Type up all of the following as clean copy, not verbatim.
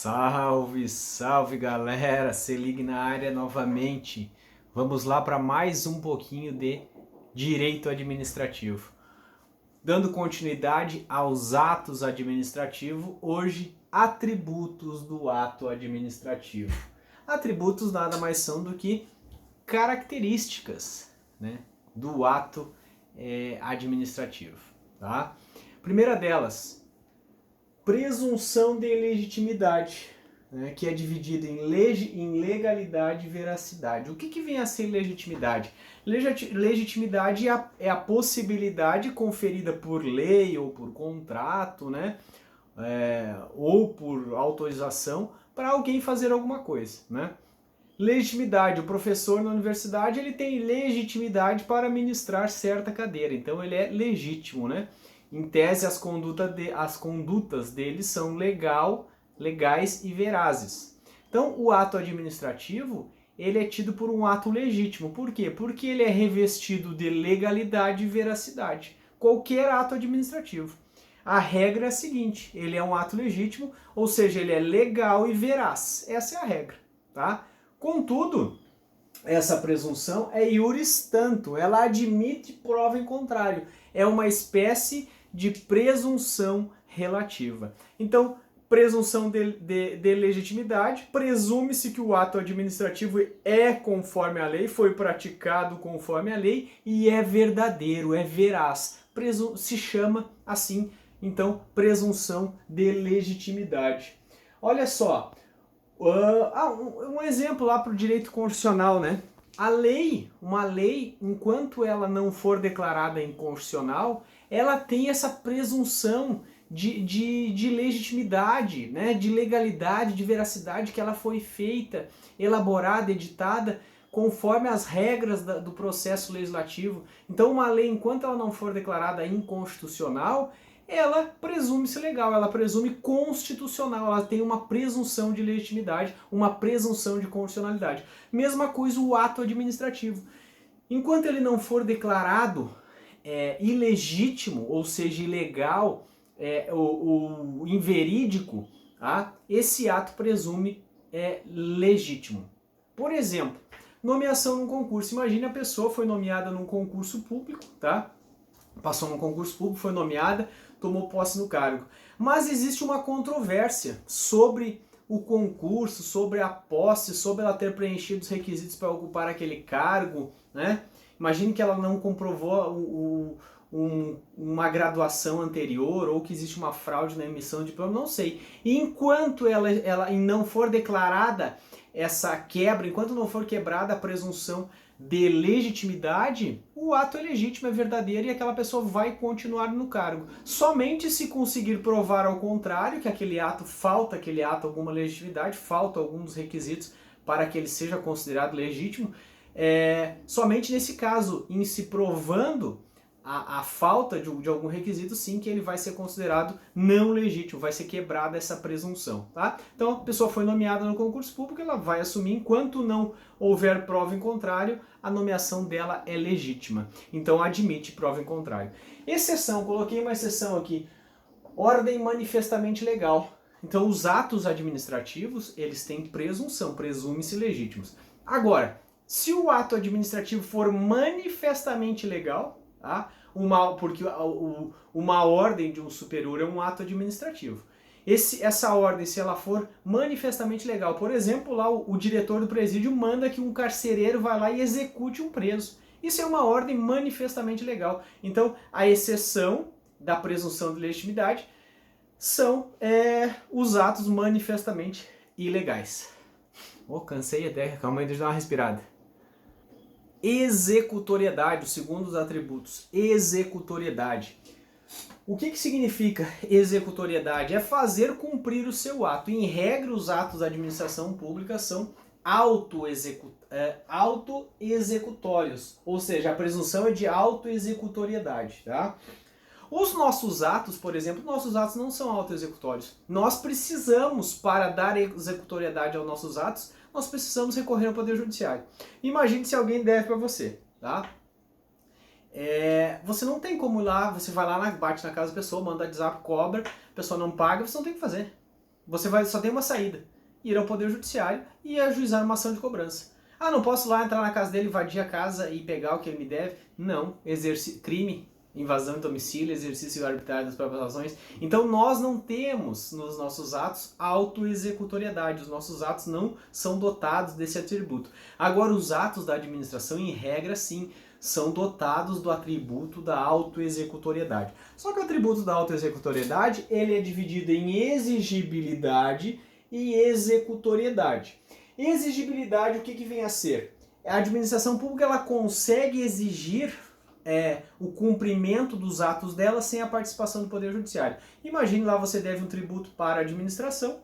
Salve, salve galera, se ligue na área novamente. Vamos lá para mais um pouquinho de direito administrativo. Dando continuidade aos atos administrativos, hoje atributos do ato administrativo. Atributos nada mais são do que características, né, do ato administrativo. Tá? Primeira delas, presunção de legitimidade, né, que é dividida em legalidade e veracidade. O que vem a ser legitimidade? Legitimidade é a possibilidade conferida por lei ou por contrato, né, ou por autorização para alguém fazer alguma coisa, né? Legitimidade, o professor na universidade ele tem legitimidade para ministrar certa cadeira, então ele é legítimo, né? Em tese, as condutas deles são legais e verazes. Então, o ato administrativo ele é tido por um ato legítimo. Por quê? Porque ele é revestido de legalidade e veracidade. Qualquer ato administrativo. A regra é a seguinte, ele é um ato legítimo, ou seja, ele é legal e veraz. Essa é a regra, tá? Contudo, essa presunção é iuris tanto, ela admite prova em contrário. É uma espécie de presunção relativa. Então, presunção de legitimidade, presume-se que o ato administrativo é conforme a lei, foi praticado conforme a lei e é verdadeiro, é veraz. Se chama assim, então, presunção de legitimidade. Olha só, um exemplo lá para o direito constitucional, né? Uma lei, enquanto ela não for declarada inconstitucional, ela tem essa presunção de legitimidade, né? De legalidade, de veracidade, que ela foi feita, elaborada, editada conforme as regras do processo legislativo. Então uma lei, enquanto ela não for declarada inconstitucional, ela presume-se legal, ela presume constitucional, ela tem uma presunção de legitimidade, uma presunção de constitucionalidade. Mesma coisa o ato administrativo. Enquanto ele não for declarado ilegítimo, ou seja, ilegal, ou inverídico, tá? Esse ato presume legítimo. Por exemplo, nomeação num concurso. Imagine a pessoa foi nomeada num concurso público, tá? Passou num concurso público, foi nomeada, tomou posse no cargo. Mas existe uma controvérsia sobre o concurso, sobre a posse, sobre ela ter preenchido os requisitos para ocupar aquele cargo, né? Imagine que ela não comprovou uma graduação anterior ou que existe uma fraude na emissão de diploma, não sei. E enquanto ela não for declarada essa quebra, enquanto não for quebrada a presunção de legitimidade, o ato é legítimo, é verdadeiro e aquela pessoa vai continuar no cargo. Somente se conseguir provar ao contrário, que aquele ato alguma legitimidade, falta algum dos requisitos para que ele seja considerado legítimo, somente nesse caso, em se provando a falta de algum requisito, sim, que ele vai ser considerado não legítimo, vai ser quebrada essa presunção, tá? Então, a pessoa foi nomeada no concurso público, ela vai assumir, enquanto não houver prova em contrário, a nomeação dela é legítima. Então, admite prova em contrário. Exceção, coloquei uma exceção aqui, ordem manifestamente legal. Então, os atos administrativos, eles têm presunção, presume-se legítimos. Agora, se o ato administrativo for manifestamente legal, tá? Porque uma ordem de um superior é um ato administrativo. Essa ordem, se ela for manifestamente legal, por exemplo, lá o diretor do presídio manda que um carcereiro vá lá e execute um preso. Isso é uma ordem manifestamente legal. Então, a exceção da presunção de legitimidade são os atos manifestamente ilegais. Cansei até, calma aí, deixa eu dar uma respirada. Executoriedade, o segundo dos atributos, executoriedade. O que significa executoriedade? É fazer cumprir o seu ato. Em regra, os atos da administração pública são autoexecutórios, ou seja, a presunção é de autoexecutoriedade, tá? Os nossos atos, por exemplo, nossos atos não são autoexecutórios. Nós precisamos, para dar executoriedade aos nossos atos, nós precisamos recorrer ao Poder Judiciário. Imagine se alguém deve para você, tá? Você não tem como ir lá, você vai lá, bate na casa da pessoa, manda WhatsApp, cobra, a pessoa não paga, você não tem o que fazer. só tem uma saída: ir ao Poder Judiciário e ajuizar uma ação de cobrança. Ah, não posso lá entrar na casa dele, invadir a casa e pegar o que ele me deve? Não. Crime, invasão de domicílio, exercício arbitrário das próprias razões. Então nós não temos nos nossos atos autoexecutoriedade. Os nossos atos não são dotados desse atributo. Agora, os atos da administração, em regra, sim, são dotados do atributo da autoexecutoriedade. Só que o atributo da autoexecutoriedade, ele é dividido em exigibilidade e executoriedade. Exigibilidade, o que vem a ser? A administração pública, ela consegue exigir o cumprimento dos atos dela sem a participação do Poder Judiciário. Imagine lá, você deve um tributo para a administração,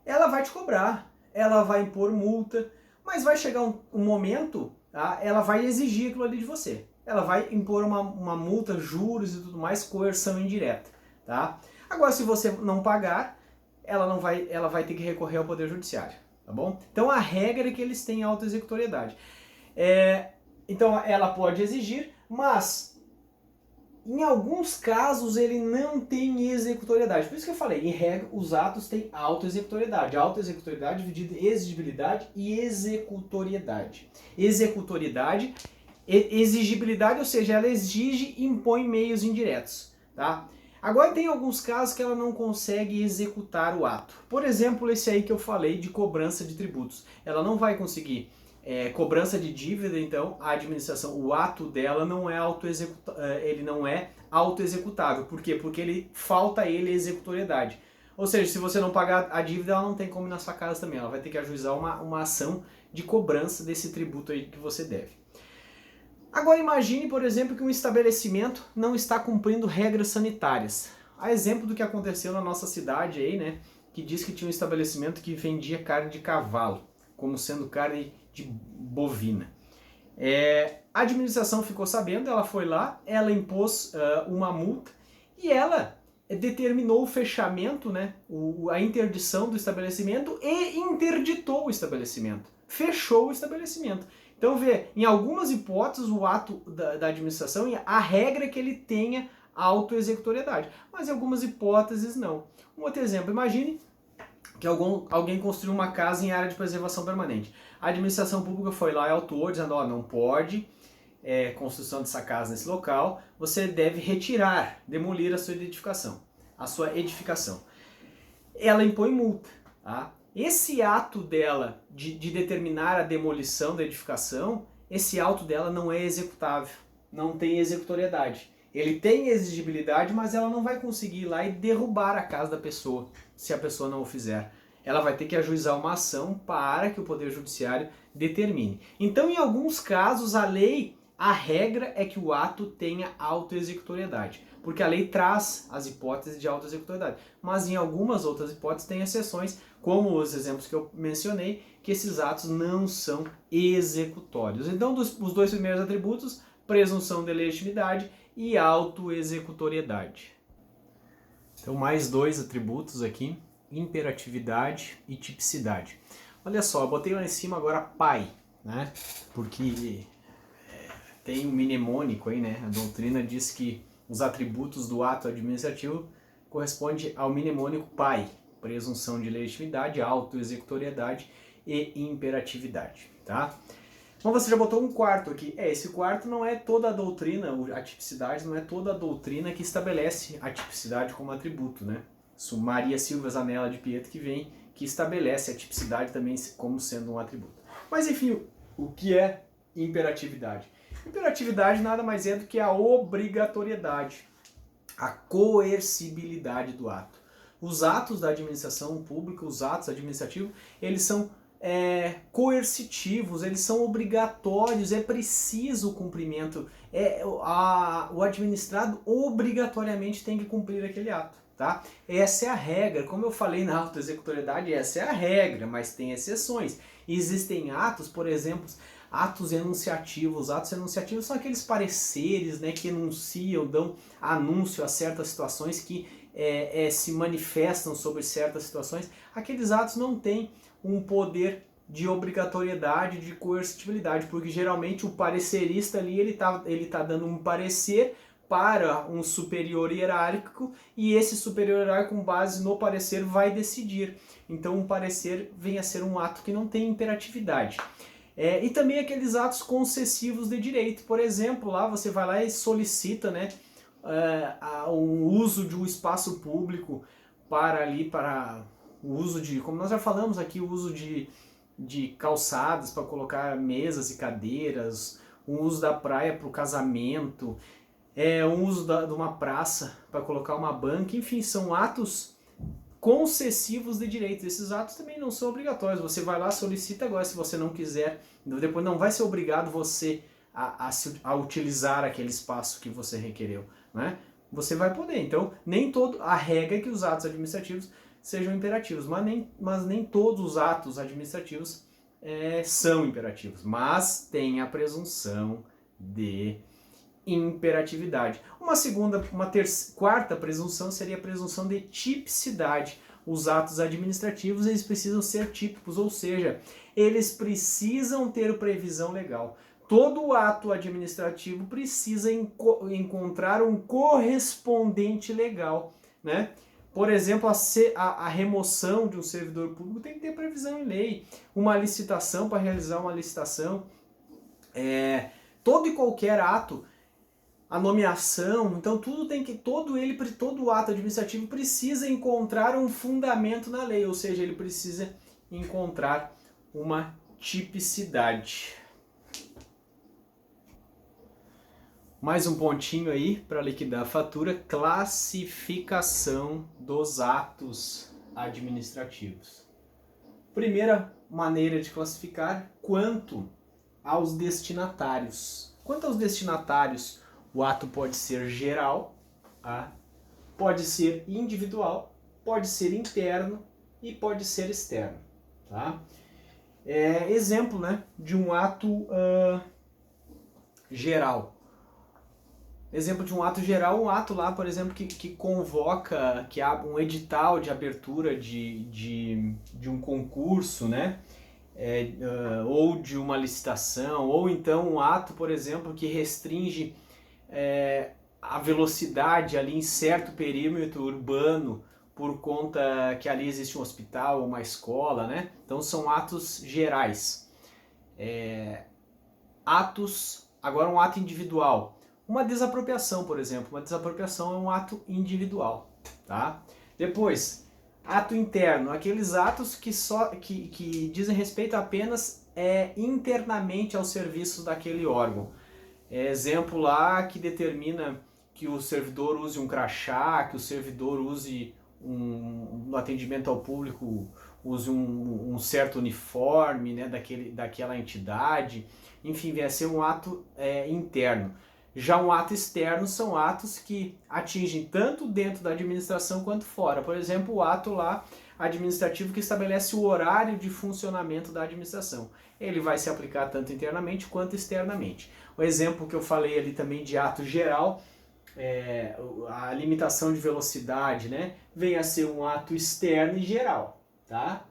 ela vai te cobrar, ela vai impor multa, mas vai chegar um momento, tá? Ela vai exigir aquilo ali de você. Ela vai impor uma multa, juros e tudo mais, coerção indireta. Tá? Agora, se você não pagar, ela vai ter que recorrer ao Poder Judiciário, tá bom? Então a regra é que eles têm autoexecutoriedade. Então ela pode exigir, mas em alguns casos ele não tem executoriedade. Por isso que eu falei, em regra, os atos têm autoexecutoriedade. Autoexecutoriedade dividida em exigibilidade e executoriedade. Executoriedade, exigibilidade, ou seja, ela exige e impõe meios indiretos, tá? Agora tem alguns casos que ela não consegue executar o ato. Por exemplo, esse aí que eu falei de cobrança de tributos. Ela não vai conseguir cobrança de dívida, então a administração, o ato dela não é ele não é autoexecutável. Por quê? Porque falta ele executoriedade. Ou seja, se você não pagar a dívida, ela não tem como ir na sua casa também. Ela vai ter que ajuizar uma ação de cobrança desse tributo aí que você deve. Agora imagine, por exemplo, que um estabelecimento não está cumprindo regras sanitárias. A exemplo do que aconteceu na nossa cidade aí, né? Que diz que tinha um estabelecimento que vendia carne de cavalo, como sendo carne de bovina. A administração ficou sabendo, ela foi lá, ela impôs uma multa e ela determinou o fechamento, né? A interdição do estabelecimento e interditou o estabelecimento. Fechou o estabelecimento. Então, em algumas hipóteses, o ato da administração, a regra é que ele tenha autoexecutoriedade, mas em algumas hipóteses não. Um outro exemplo, imagine que alguém construiu uma casa em área de preservação permanente. A administração pública foi lá e autuou, dizendo, não pode construção dessa casa nesse local, você deve demolir a sua edificação. Ela impõe multa, tá? Esse ato dela de determinar a demolição da edificação, esse ato dela não é executável, não tem executoriedade. Ele tem exigibilidade, mas ela não vai conseguir ir lá e derrubar a casa da pessoa, se a pessoa não o fizer. Ela vai ter que ajuizar uma ação para que o Poder Judiciário determine. Então, em alguns casos, a regra é que o ato tenha autoexecutoriedade, porque a lei traz as hipóteses de autoexecutoriedade. Mas em algumas outras hipóteses tem exceções, como os exemplos que eu mencionei, que esses atos não são executórios. Então, os dois primeiros atributos, presunção de legitimidade e autoexecutoriedade. Então, mais dois atributos aqui, imperatividade e tipicidade. Olha só, eu botei lá em cima agora pai, né? Porque tem um mnemônico aí, né? A doutrina diz que os atributos do ato administrativo correspondem ao mnemônico pai, presunção de legitimidade, autoexecutoriedade e imperatividade, tá? Então você já botou um quarto aqui. Esse quarto não é toda a doutrina, a tipicidade não é toda a doutrina que estabelece a tipicidade como atributo, né? Isso Maria Silva Zanella de Pietro que estabelece a tipicidade também como sendo um atributo. Mas enfim, o que é imperatividade? Imperatividade nada mais é do que a obrigatoriedade, a coercibilidade do ato. Os atos da administração pública, os atos administrativos, eles são coercitivos, eles são obrigatórios, é preciso o cumprimento. O administrado obrigatoriamente tem que cumprir aquele ato. Tá? Essa é a regra, como eu falei na autoexecutoriedade, essa é a regra, mas tem exceções. Existem atos, por exemplo, atos enunciativos. Atos enunciativos são aqueles pareceres, né, que enunciam, dão anúncio a certas situações que se manifestam sobre certas situações. Aqueles atos não têm um poder de obrigatoriedade, de coercitibilidade, porque geralmente o parecerista ali ele tá dando um parecer para um superior hierárquico e esse superior hierárquico, com base no parecer, vai decidir. Então um parecer vem a ser um ato que não tem imperatividade. E também aqueles atos concessivos de direito. Por exemplo, lá você vai lá e solicita, né, o uso de um espaço público para o uso de, como nós já falamos aqui, o uso de calçadas para colocar mesas e cadeiras, o uso da praia para o casamento, o uso de uma praça para colocar uma banca, enfim, são atos concessivos de direitos. Esses atos também não são obrigatórios. Você vai lá, solicita agora, se você não quiser, depois não vai ser obrigado você a utilizar aquele espaço que você requereu, né? Você vai poder. Então, nem todo, a regra é que os atos administrativos sejam imperativos, mas nem todos os atos administrativos são imperativos, mas tem a presunção de imperatividade. Quarta presunção seria a presunção de tipicidade. Os atos administrativos, eles precisam ser típicos, ou seja, eles precisam ter previsão legal. Todo ato administrativo precisa encontrar um correspondente legal, né? Por exemplo, a remoção de um servidor público tem que ter previsão em lei. Uma licitação, para realizar uma licitação, todo e qualquer ato, a nomeação, então todo ato administrativo precisa encontrar um fundamento na lei, ou seja, ele precisa encontrar uma tipicidade. Mais um pontinho aí para liquidar a fatura: classificação dos atos administrativos. Primeira maneira de classificar, quanto aos destinatários. Quanto aos destinatários, o ato pode ser geral, pode ser individual, pode ser interno e pode ser externo. Tá? Exemplo, né, de um ato geral. Exemplo de um ato geral, um ato lá, por exemplo, que convoca, que abre um edital de abertura de um concurso, né? Ou de uma licitação, ou então um ato, por exemplo, que restringe a velocidade ali em certo perímetro urbano por conta que ali existe um hospital ou uma escola, né? Então são atos gerais. Agora um ato individual. Uma desapropriação, por exemplo. Uma desapropriação é um ato individual. Tá? Depois, ato interno. Aqueles atos que dizem respeito apenas internamente aos serviços daquele órgão. Exemplo lá que determina que o servidor use um crachá, que o servidor use no atendimento ao público use um certo uniforme, né, daquela entidade. Enfim, vai ser um ato interno. Já um ato externo são atos que atingem tanto dentro da administração quanto fora. Por exemplo, o ato lá administrativo que estabelece o horário de funcionamento da administração. Ele vai se aplicar tanto internamente quanto externamente. O exemplo que eu falei ali também de ato geral, a limitação de velocidade, né, vem a ser um ato externo e geral. Tá?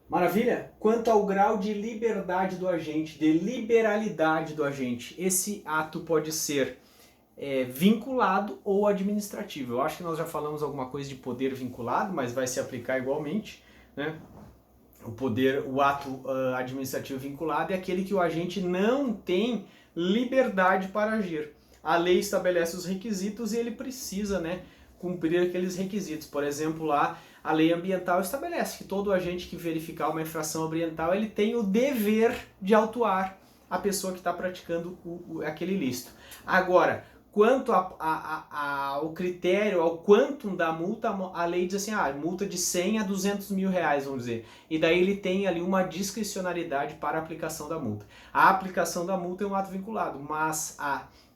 Maravilha? Quanto ao grau de liberdade do agente, de liberalidade do agente, esse ato pode ser vinculado ou administrativo. Eu acho que nós já falamos alguma coisa de poder vinculado, mas vai se aplicar igualmente, né? O ato administrativo vinculado é aquele que o agente não tem liberdade para agir. A lei estabelece os requisitos e ele precisa, né, cumprir aqueles requisitos. Por exemplo, lá a lei ambiental estabelece que todo agente que verificar uma infração ambiental, ele tem o dever de autuar a pessoa que está praticando aquele ilícito. Agora, quanto ao critério, ao quantum da multa, a lei diz assim, multa de 100 a 200 mil reais, vamos dizer. E daí ele tem ali uma discricionariedade para a aplicação da multa. A aplicação da multa é um ato vinculado, mas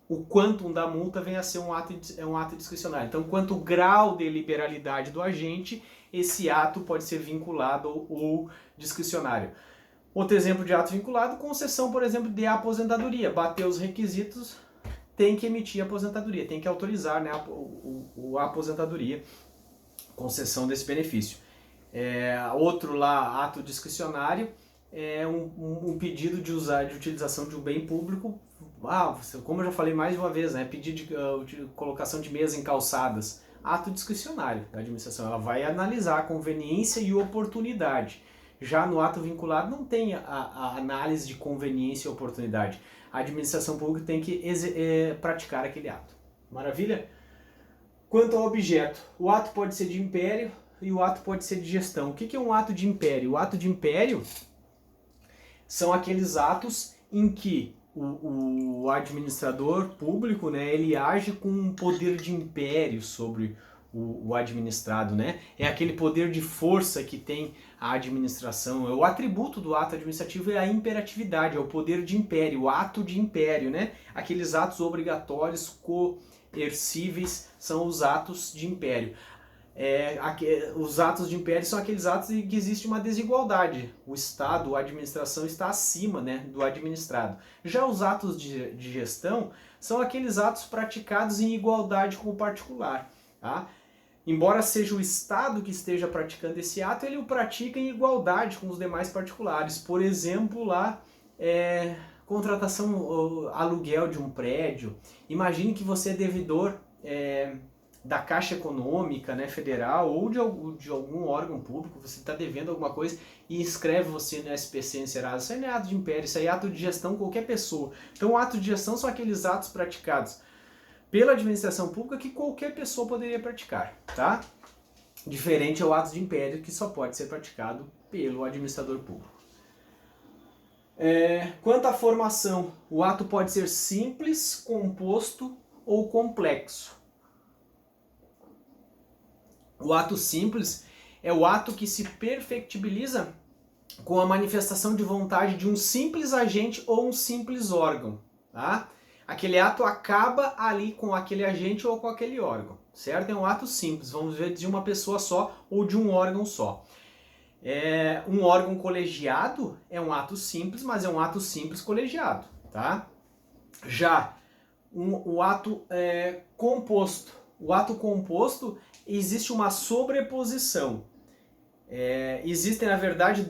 o quantum da multa vem a ser um ato discricionário. Então, quanto o grau de liberalidade do agente, esse ato pode ser vinculado ou discricionário. Outro exemplo de ato vinculado, concessão, por exemplo, de aposentadoria. Bateu os requisitos, tem que emitir a aposentadoria, tem que autorizar, né, a aposentadoria, concessão desse benefício. Outro lá, ato discricionário, é um pedido de utilização de um bem público como eu já falei mais de uma vez, né, pedido de colocação de mesa em calçadas, ato discricionário da administração, ela vai analisar a conveniência e oportunidade. Já no ato vinculado não tem a análise de conveniência e oportunidade. A administração pública tem que praticar aquele ato. Maravilha? Quanto ao objeto, o ato pode ser de império e o ato pode ser de gestão. O que é um ato de império? O ato de império são aqueles atos em que o administrador público, né, ele age com um poder de império sobre o administrado, né? É aquele poder de força que tem a administração. O atributo do ato administrativo é a imperatividade, é o poder de império, o ato de império, né? Aqueles atos obrigatórios, coercíveis, são os atos de império. Os atos de império são aqueles atos em que existe uma desigualdade. O Estado, a administração está acima, né, do administrado. Já os atos de gestão são aqueles atos praticados em igualdade com o particular. Tá? Embora seja o Estado que esteja praticando esse ato, ele o pratica em igualdade com os demais particulares. Por exemplo, lá, contratação, aluguel de um prédio. Imagine que você é devedor da Caixa Econômica, né, Federal, ou de algum órgão público, você está devendo alguma coisa e inscreve você no SPC em Serasa. Isso aí não é ato de império, isso aí é ato de gestão qualquer pessoa. Então o ato de gestão são aqueles atos praticados pela administração pública que qualquer pessoa poderia praticar, tá? Diferente é o ato de império que só pode ser praticado pelo administrador público. Quanto à formação, o ato pode ser simples, composto ou complexo. O ato simples é o ato que se perfectibiliza com a manifestação de vontade de um simples agente ou um simples órgão. Tá? Aquele ato acaba ali com aquele agente ou com aquele órgão, certo? É um ato simples, vamos ver, de uma pessoa só ou de um órgão só. Um órgão colegiado é um ato simples, mas é um ato simples colegiado. Tá? Já o ato composto. O ato composto existe uma sobreposição. Existem, na verdade,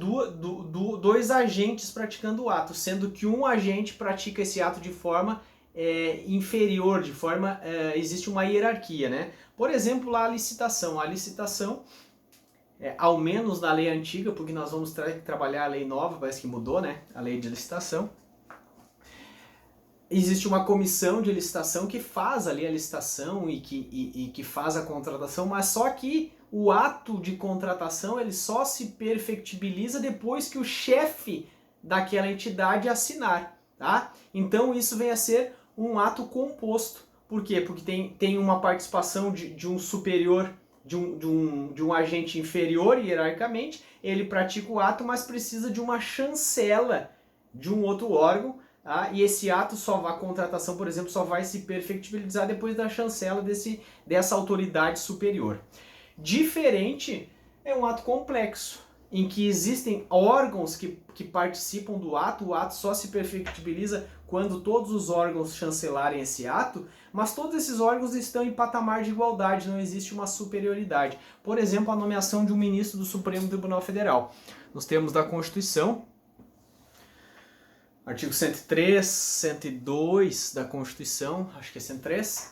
dois agentes praticando o ato, sendo que um agente pratica esse ato de forma inferior, existe uma hierarquia, né? Por exemplo, lá a licitação. A licitação, ao menos na lei antiga, porque nós vamos trabalhar a lei nova, parece que mudou, né? A lei de licitação. Existe uma comissão de licitação que faz ali a licitação e que faz a contratação, mas só que o ato de contratação ele só se perfectibiliza depois que o chefe daquela entidade assinar. Tá? Então isso vem a ser um ato composto. Por quê? Porque tem uma participação de um superior, de um agente inferior hierarquicamente, ele pratica o ato, mas precisa de uma chancela de um outro órgão. E esse ato a contratação, por exemplo, só vai se perfectibilizar depois da chancela dessa autoridade superior. Diferente é um ato complexo, em que existem órgãos que participam do ato, o ato só se perfectibiliza quando todos os órgãos chancelarem esse ato, mas todos esses órgãos estão em patamar de igualdade, não existe uma superioridade. Por exemplo, a nomeação de um ministro do Supremo Tribunal Federal. Nos termos da Constituição, artigo 103, 102 da Constituição, acho que é 103,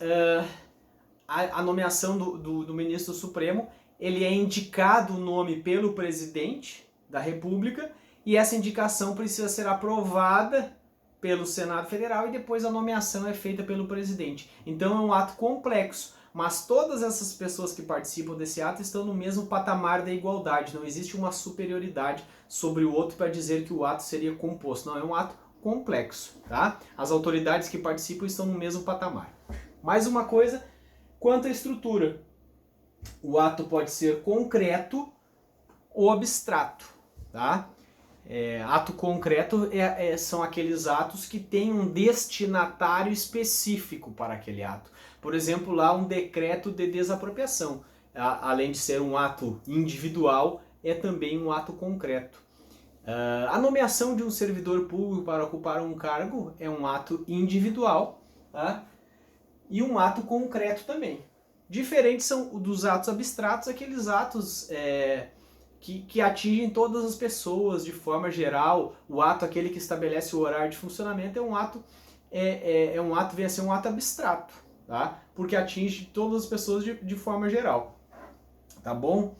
a nomeação do ministro do Supremo, ele é indicado o nome pelo presidente da República e essa indicação precisa ser aprovada pelo Senado Federal e depois a nomeação é feita pelo presidente. Então é um ato complexo, mas todas essas pessoas que participam desse ato estão no mesmo patamar da igualdade, não existe uma superioridade sobre o outro para dizer que o ato seria composto, não, é um ato complexo, tá? As autoridades que participam estão no mesmo patamar. Mais uma coisa, quanto à estrutura, o ato pode ser concreto ou abstrato, tá? Ato concreto são aqueles atos que têm um destinatário específico para aquele ato. Por exemplo, lá um decreto de desapropriação, além de ser um ato individual, é também um ato concreto. A nomeação de um servidor público para ocupar um cargo é um ato individual, tá? E um ato concreto também. Diferentes são dos atos abstratos, aqueles atos que atingem todas as pessoas de forma geral. O ato aquele que estabelece o horário de funcionamento é um ato é um ato, vem a ser um ato abstrato, tá? Porque atinge todas as pessoas de forma geral, tá bom?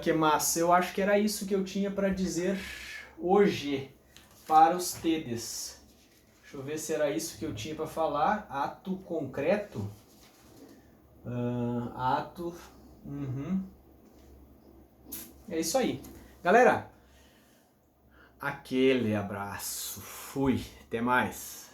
Que massa, eu acho que era isso que eu tinha para dizer hoje para os TEDs. Deixa eu ver se era isso que eu tinha para falar. Ato concreto. Ato. É isso aí. Galera, aquele abraço. Fui. Até mais.